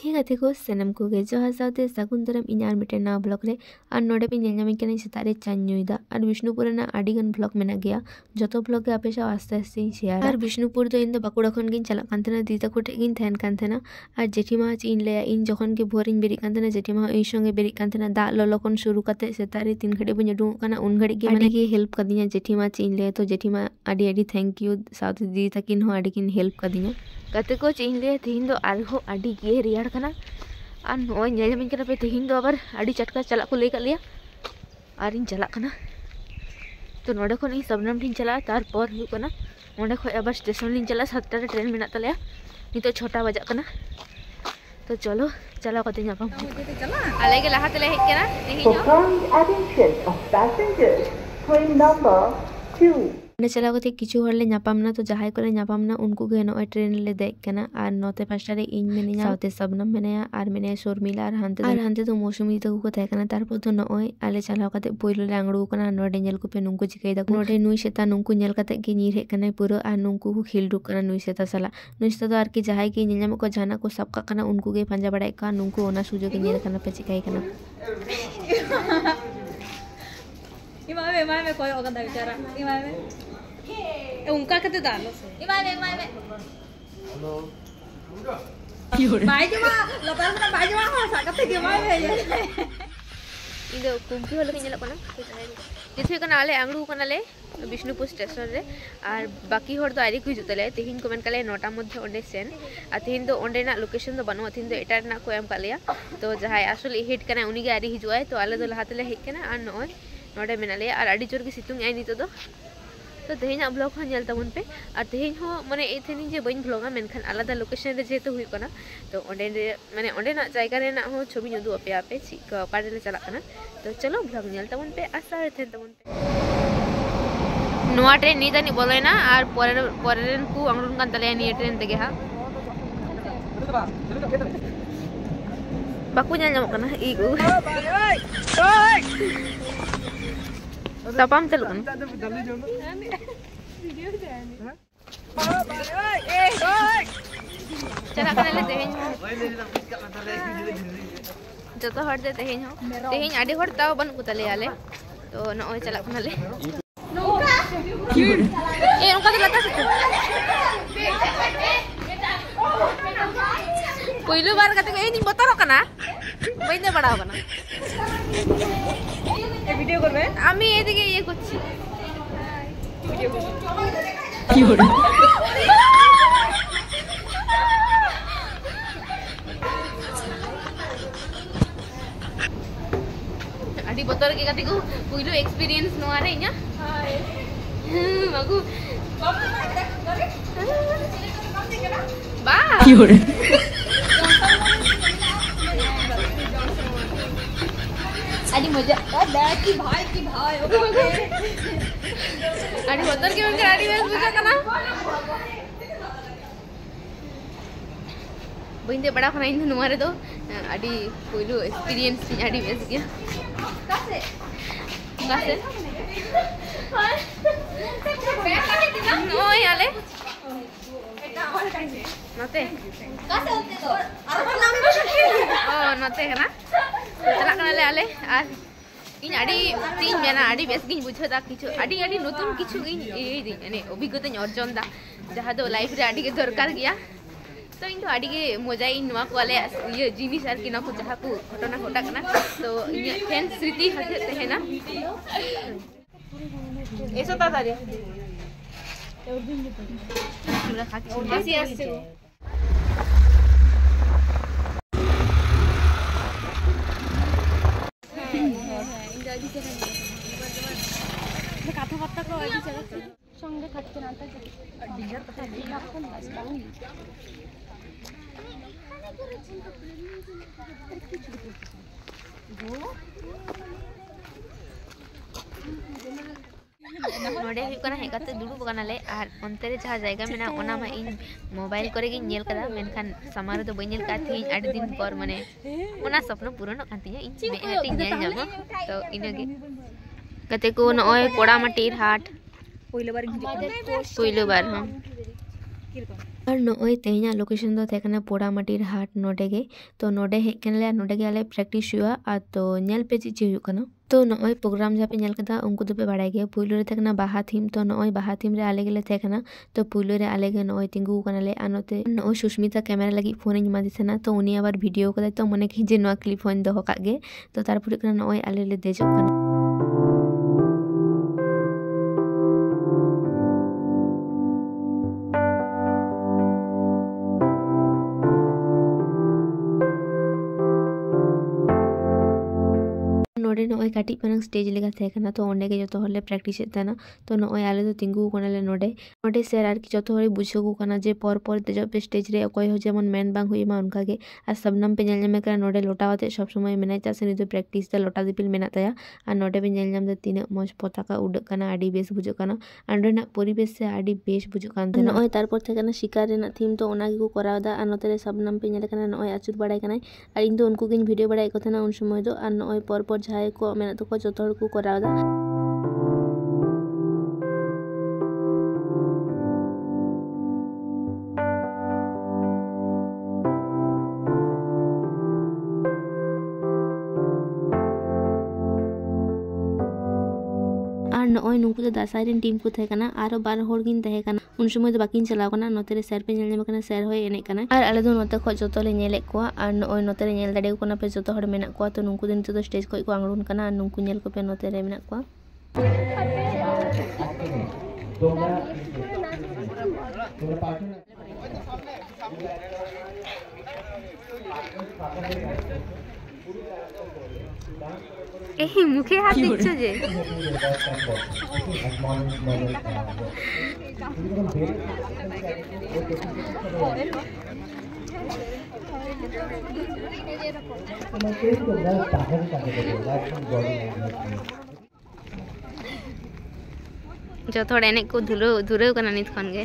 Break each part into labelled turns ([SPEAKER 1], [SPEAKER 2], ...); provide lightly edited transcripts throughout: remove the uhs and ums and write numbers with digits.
[SPEAKER 1] हे गाते को सनम को गे जो हासाते सगुन दरम इन आर मिटे ना ब्लॉग रे और नोडे पे नेल नामिन कने सेता रे चान्युइदा और विष्णुपुर ना आडिगन ब्लॉग मेना गया जतो ब्लॉग के आपेशा आस्ते आस्ते शेयर और विष्णुपुर तो इन द बाकुड़ा खन गिन चला कांतना दीदा को टेगिन थैन कांतना और जेठीमा इन ले इन जखन के भोरिन बेरी कांतना जेठीमा इन संगे बेरी कांतना दा ललकन शुरू काते सेता रे 3 घड़ी बन उडू काना उन घड़ी के माने की हेल्प कदिया जेठीमा इन ले तो जेठीमा आडी आडी थैंक यू साथ दी तकिन हो आडी किन हेल्प कदिया गाते को इन ले तीन दो आरहो आडी गे रियाड़ कना और नोय नेलमिन कना पे तीन दो आबार आडी चटका चला को ले का लिया और इन चला कना तो नोडे खन इन सबनम ठिन चला तार पर हु कना ओंडे खय आबार स्टेशन लिन चला 7टा रे ट्रेन मेना तलेया नितो 6टा बजा कना तो चलो चला कते नापाम आले के लहा तले हेज कना तेहिन attention of passengers train number 2 ने चला गते किछु हरले नापामना तो जहाय कोले नापामना उनको गे नय ट्रेन ले देख कना और नोते फास्टा रे इन मेनिया साउते सबनम मेनिया और मेनिया शर्मिला और हानते तो मौसुमी तो को थाय कना तारपर तो नय आले चला गते पोइलो ले आंगड़ू कना नोडे नेल को पे नुंको चिकैदा नोडे नुई सेता नुंको नेल कते के नीर हे कना पूरा और नुंको को खिलडू कना नुई सेता सला नुई सेता तो आर की जहाय के नेलम को जाना को सबका कना उनको गे पंजा बड़ाय का नुंको ओना सुजो के नेल कना पे चिकाय कना
[SPEAKER 2] इमामे कोई ओगंदा बिचारा इमामे उनका कते दालो इमामे हेलो बाइजमा लपासना बाइजमा हो साकते के इमामे इदो कुंकी होले के कोना जिथे कना आले आंगड़ू कना ले विष्णुपुर स्टेशन रे और बाकी होर दो आरी को हिजुतले तेहिन कमेंट कले 9टा मध्ये ओंडे सेन आ तेहिन दो ओंडे ना लोकेशन दो बनो तेहिन दो एटा ना को एम कालिया तो जहाय असले हिट कना उनी गे आरी हिजुआय तो आले दो लहातले हेज कना और नय नोडे मेनाले और आडी जोर के सितुंग आई नितो तो तेहिना ब्लॉग हो नेल तबन पे और तेहिन हो माने एथेनी जे बइन ब्लॉगा मेनखान आलादा लोकेशन रे जेतो हुई कना तो ओंडे माने ओंडे ना जायगा रे ना हो छवि नुदु अपे आपे चिका ओकारे ले चला कना तो चलो ब्लॉग नेल तबन पे आशा रे तबन पे नोआ ट्रेन नी जानी बोले ना और परेन को अंगरुन कान तले नी ट्रेन तेगे हा बाकू नेल नाम कना इगु tapam चलो कना चला कना ले तेहिन जतो हर दे तेहिन आडी हर ताव बन कुतले आले तो नय चला कना ले नौका ए नौका तो लता पहिलो बार कते ए नी बतरो कना बइने बड़ाव कना ভিডিও করবে আমি এদিকে ইয়ে করছি ভিডিও কি হলো আদি বতর কে কাতে কো কইলো এক্সপেরিয়েন্স নো আরে ইয়া হাই মাগু বা কি হলো आदि मजा की भाई ओके आदि बतर के उनके आदि वेस बुझा कना बइंदे बड़ा खना इन नुमारे दो आदि पहिलो एक्सपीरियंस आदि वेस गया कासे ओय आले नते कासे होते तो अरबन नाम ओ नते है ना चला कना ले आले और इन आडी तीन मेना आडी बेस गिन बुझता किछु आडी आडी नतुन किछु इन ए दिन माने अभिज्ञता अर्जन दा जहा दो लाइफ रे आडी के दरकार गया तो इन तो आडी के मजा इन नवा को आले ये जिनिस आर किना को जहा को घटना घटा कना तो इन फैन स्मृति हते तहेना एसो ता तारे पूरा खाती आसी कथा बार्ता को आदि चला संगे থাকতে না থাকে ডিজার কথা এখন বাসবানি नोडे हुई कना हे कते दुडु बगाना ले और onte re जहा जायगा मेना ओना मा इन मोबाइल करे गिन नेल कदा मेनखान समारे तो बइनेल का थी आडी दिन पर माने ओना सपना पूर्ण कांतिया इन मे हटी नेल जाबो तो इनगे कते को नय पोड़ा माटीर हाट पहिलो बार हां
[SPEAKER 1] और नॉय तेहना लोकेशन दो थेकना पोड़ामाटिर हाट नोडे गे तो नोडे हेज कनले नोडे गे आले प्रैक्टिस हुआ आ तो नेल पे चीज हुई कना तो नॉय प्रोग्राम जहाँ पे नेल कदा उनको तो पे बाड़ाय गे पुइलो रे थेकना बाहा थीम तो नॉय बाहा थीम रे आले गेले थेकना तो पुइलो रे आले गे नॉय तिंगु कनाले आनोते नॉय सुष्मिता कैमरा लगी फोन इन मादी थेना तो उनी आबार वीडियो कदा तो मने कि जे नोआ क्लिप फोन दोहो काग गे तो तारपुर कना नॉय आले ले देजो कना नोडे नॉय काटी पनंग स्टेज लेगा थेकना तो ओंडे गे जतो हरले प्रैक्टिस एतना तो नॉय आले तो तिंगु कनाले नोडे सर आर कि जतो हरे बुझो कना जे पर तेजो पे स्टेज रे अकय हो जेमन मेन बांग हुई मा उनका गे आ सबनम पे नेल करा नोडे लोटावते सब समय मेना चासे नि तो प्रैक्टिस दा लोटा दिपिल मेना ताया आ नोडे पे नेल द तीन मज पताका उडक कना आडी बेस बुझो कना अंडना परिवेश से आडी बेस बुझो कान थे नॉय तारपर थेकना शिकार रेना थीम तो ओना गे को करावदा आ नोते रे सबनम पे नेल कना नॉय आचुर बाड़ाय कना आ इन तो उनको गिन वीडियो बाड़ाय को थेना उन समय दो आ नॉय पर जाय को मेना तो को जतो हर को करावदा और नॉय नुकु तो दासाई रेन टीम को थे कना आरो बार होड़ गिन तहे कना उन समय तो बाकिन चलाव कना नोते रे सर पे नेल कना सर होय एने कना और आले दो नोते खो जतो ले नेले कोआ और नॉय नोते रे नेल दाड़े कना पे जतो हड़ मेना कोआ तो नुकु दिन तो स्टेज को आंगड़ुन कना नुकु नेल को पे नोते रे मेना कोआ एही मुखे हाथ दिच्छो जे जो थोड़ा एने को धुरो कना नित खन गे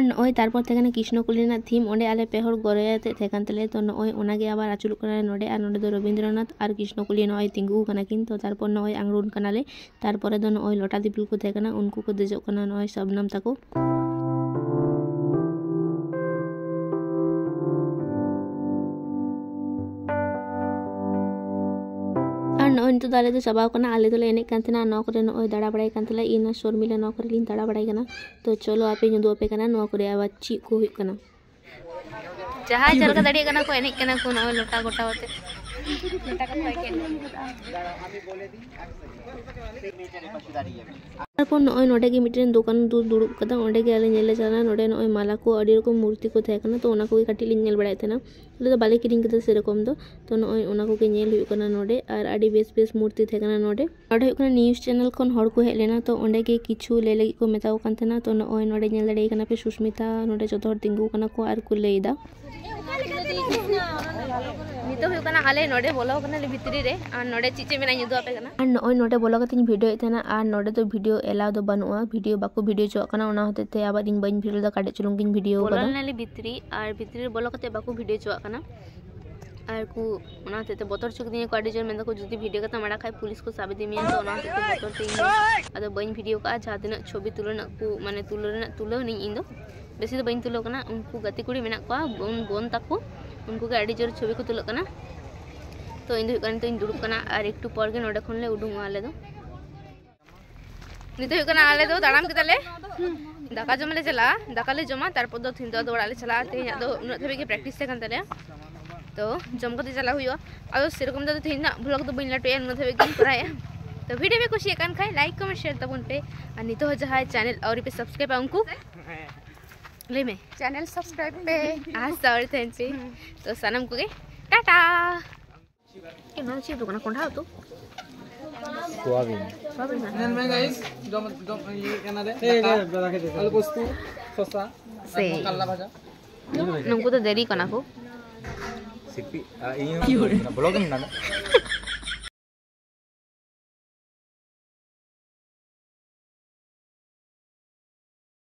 [SPEAKER 1] नॉय तारपर थेकना कृष्णकुलीना थीम ओंडे आले पेहर गरयाते थेकान तले तो नॉय ओनागे आबार आचुल कना नोडे आर नोडे दो रविंद्रनाथ आर कृष्णकुली नॉय तिंगु कना किन तो तारपर नॉय आंगड़ुन कनाले तारपरे दो नॉय लोटा दिपिल को थेकना उनको को देजो कना नॉय सबनम ताको नॉय तो दाले तो चाबाव कना आले तो एने कान थेना नौ करे नॉय दाड़ा बड़ाई कान तले इना शर्मिला नौ करे लिन दाड़ा बड़ाई कना तो चलो आपे नुदु आपे कना नौ करे आवा ची को हुई कना जहां चल का दाड़ी कना को एने कना को नॉय लोटा गोटावते लोटा का फाइ के तारपर नॉय नोडे गे मिटेन दुकान दूर दुड़ुब कदा ओंडे गे आले नेले चला नोडे नॉय माला को अडी रकम मूर्ति को थे कना तो ओना को काटी लिन नेल बड़ाय थेना ले तो बाले किरिंग कदा से रकम तो नॉय ओना को के नेल हुई कना नोडे और अडी बेस मूर्ति थे कना नोडे हुई कना न्यूज़ चैनल खन हड़ को हेज लेना तो ओंडे गे किछु ले लगी को मेताव कान थेना तो नॉय नोडे नेल दाड़े कना पे सुष्मिता नोडे जतो हर तिंगु कना को आर को लेदा नितो हुई कना आले नोडे बोलो कना ले भितरी रे आ नोडे चीचे मेना नुदु आपे कना आ नॉय नोडे बोलो कतिन वीडियो एथना आ नोडे तो वीडियो एलाव दो बनुआ वीडियो बाको वीडियो चो कना ओना होते ते आबार इन बइन वीडियो दा काटे चुलुंग गिन वीडियो बोलो नाले भितरी आर भितरी बोलो कते बाको वीडियो चो कना आर को ओना होते ते बोतर चुक दिए को आडी जोर मेंदा को जुदी वीडियो कता माडा खाय पुलिस को साबे दिमिया तो ओना होते ते बोतर ते आदो बइन वीडियो का जादिना छवि तुलना को माने तुलो नि इन दो बेसी तो बइन तुलो कना उनको गति कुड़ी मेना को बोन ताको उनको के आडी जोर छवि को तुलो कना तो इन दो तो इन दुड़ुब कना और एकटू पर गे नोडे खन ले उडुंग आले दो नितो हुई कना आले दो दाड़ाम केदाले दाका जम ले चला दाका ले जमा तारपर दो थिन दो ओड़ा ले चला तेना दो उन धबे के प्रैक्टिस से कान तले तो जम कते चला हुआ आदो सेरकम दो थिन ना ब्लॉग दो बइन लाटोया उन धबे के कराया
[SPEAKER 2] तो वीडियो में कुछ कान खाए लाइक कमेंट शेयर तबन पे और नितो हो जहाँ चैनल और पे सब्सक्राइब उनको ले में
[SPEAKER 3] चैनल सब्सक्राइब पे
[SPEAKER 2] आज सावर थे पे तो सनम को टाटा के ना ची दुकान कौन तो
[SPEAKER 4] सोयाबीन में गाइस दम ये केना दे आलू पोस्तु ससा
[SPEAKER 2] से
[SPEAKER 4] कल्ला भाजा
[SPEAKER 2] नमको तो देरी कना को
[SPEAKER 4] सिपी ब्लॉग में ना